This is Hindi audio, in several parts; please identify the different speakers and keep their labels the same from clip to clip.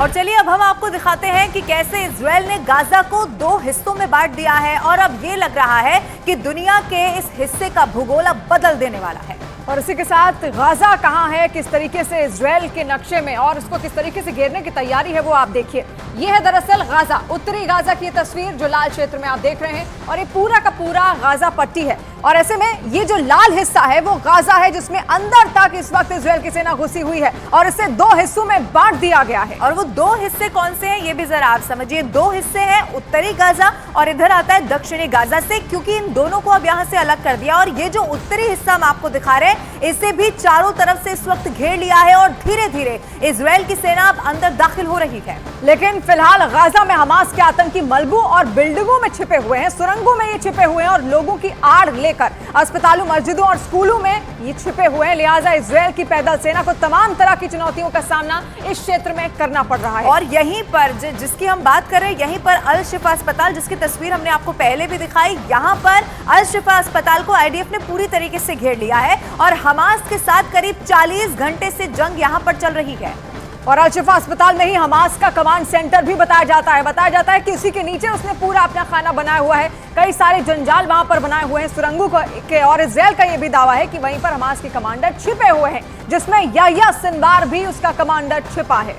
Speaker 1: और चलिए अब हम आपको दिखाते हैं कि कैसे इजराइल ने गाजा को 2 हिस्सों में बांट दिया है और अब ये लग रहा है कि दुनिया के इस हिस्से का भूगोल अब बदल देने वाला है।
Speaker 2: और इसी के साथ गाजा कहां है, किस तरीके से इजराइल के नक्शे में और उसको किस तरीके से घेरने की तैयारी है वो आप देखिए। ये है दरअसल गाजा, उत्तरी गाजा की तस्वीर जो लाल क्षेत्र में आप देख रहे हैं और ये पूरा का पूरा गाजा पट्टी है। और ऐसे में ये जो लाल हिस्सा है वो गाजा है जिसमें अंदर तक इस वक्त इजराइल की सेना घुसी हुई है और इसे 2 हिस्सों में बांट दिया गया है।
Speaker 1: और वो 2 हिस्से कौन से हैं ये भी जरा आप समझिए। 2 हिस्से हैं उत्तरी गाजा और इधर आता है दक्षिणी गाजा से, क्योंकि इन दोनों को अब यहाँ से अलग कर दिया। और ये जो उत्तरी हिस्सा हम आपको दिखा रहे हैं इसे भी चारों तरफ से इस वक्त घेर लिया है और धीरे धीरे इजराइल की सेना अब अंदर दाखिल हो रही है।
Speaker 2: लेकिन फिलहाल गाजा में हमास के आतंकी मलबों और बिल्डिंगों में छिपे हुए हैं, सुरंगों में ये छिपे हुए हैं और लोगों की आड़ लेकर अस्पतालों, मस्जिदों और स्कूलों में ये छिपे हुए हैं। लिहाजा इजराइल की पैदल सेना को तमाम तरह की चुनौतियों का सामना इस क्षेत्र में करना पड़ रहा है।
Speaker 1: और यहीं पर जिसकी हम बात कर रहे हैं, यहीं पर अल शिफा अस्पताल, जिसकी तस्वीर हमने आपको पहले भी दिखाई, यहाँ पर अल शिफा अस्पताल को आईडीएफ ने पूरी तरीके से घेर लिया है और हमास के साथ करीब 40 घंटे से जंग यहाँ पर चल रही है।
Speaker 2: और अल शिफा अस्पताल में ही हमास का कमांड सेंटर भी बताया जाता है कि उसी के नीचे उसने पूरा अपना खाना बनाया हुआ है। कई सारे जंजाल वहां पर बनाए हुए हैं सुरंगों के। और इजराइल का यह भी दावा है कि वहीं पर हमास के कमांडर छिपे हुए हैं, जिसमें याह्या सिनवार भी उसका कमांडर छिपा है।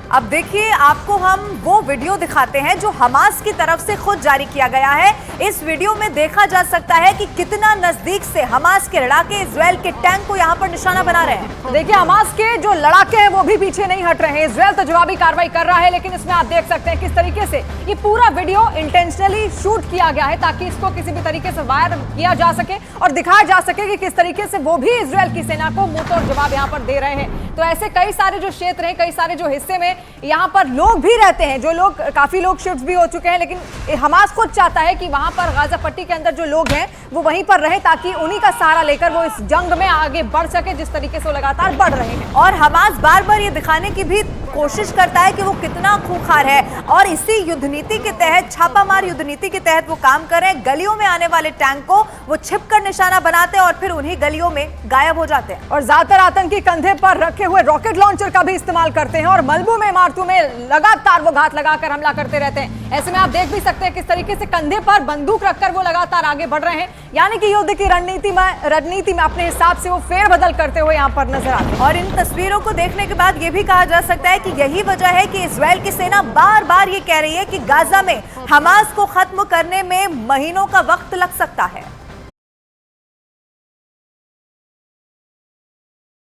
Speaker 1: अब देखिए आपको हम वो वीडियो दिखाते हैं जो हमास की तरफ से खुद जारी किया गया है। इस वीडियो में देखा जा सकता है कि कितना नजदीक से हमास के लड़ाके इजराइल के टैंक को यहाँ पर निशाना बना रहे हैं।
Speaker 2: देखिए हमास के जो लड़ाके हैं वो भी पीछे नहीं हट रहे हैं। इजराइल तो जवाबी कार्रवाई कर रहा है, लेकिन इसमें आप देख सकते हैं किस तरीके से ये पूरा वीडियो इंटेंशनली शूट किया गया है ताकि इसको किसी भी तरीके से वायर किया जा सके और दिखाया जा सके कि किस तरीके से वो भी इजराइल की सेना को मुंहतोड़ जवाब यहाँ पर दे रहे हैं। तो ऐसे कई सारे जो क्षेत्र हैं, कई सारे जो हिस्से में यहाँ पर लोग भी रहते हैं, जो लोग काफी लोग शिफ्ट भी हो चुके हैं, लेकिन हमास खुद चाहता है कि वहां पर गाजा पट्टी के अंदर जो लोग हैं वो वहीं पर रहे ताकि उन्हीं का सहारा लेकर वो इस जंग में आगे बढ़ सके जिस तरीके से वो लगातार बढ़ रहे हैं।
Speaker 1: और हमास बार बार ये दिखाने की भी कोशिश करता है कि वो कितना खूंखार है और इसी युद्ध नीति के तहत, छापामार युद्ध नीति के तहत वो काम कर रहे हैं। गलियों में आने वाले टैंक को वो छिपकर निशाना बनाते हैं और फिर उन्हीं गलियों में गायब हो जाते हैं।
Speaker 2: और ज्यादातर आतंकी कंधे पर रखे हुए रॉकेट लॉन्चर का भी इस्तेमाल करते हैं और मलबों में, इमारतों में लगातार वो घात लगाकर हमला करते रहते हैं। ऐसे में आप देख भी सकते हैं किस तरीके से कंधे पर बंदूक रखकर वो लगातार आगे बढ़ रहे हैं, यानी कि युद्ध की रणनीति में अपने हिसाब से वो फेरबदल करते हुए यहाँ पर नजर आते हैं।
Speaker 1: और इन तस्वीरों को देखने के बाद ये भी कहा जा सकता है कि यही वजह है कि इजराइल की सेना बार बार ये कह रही है कि गाजा में हमास को खत्म करने में महीनों का वक्त लग सकता है।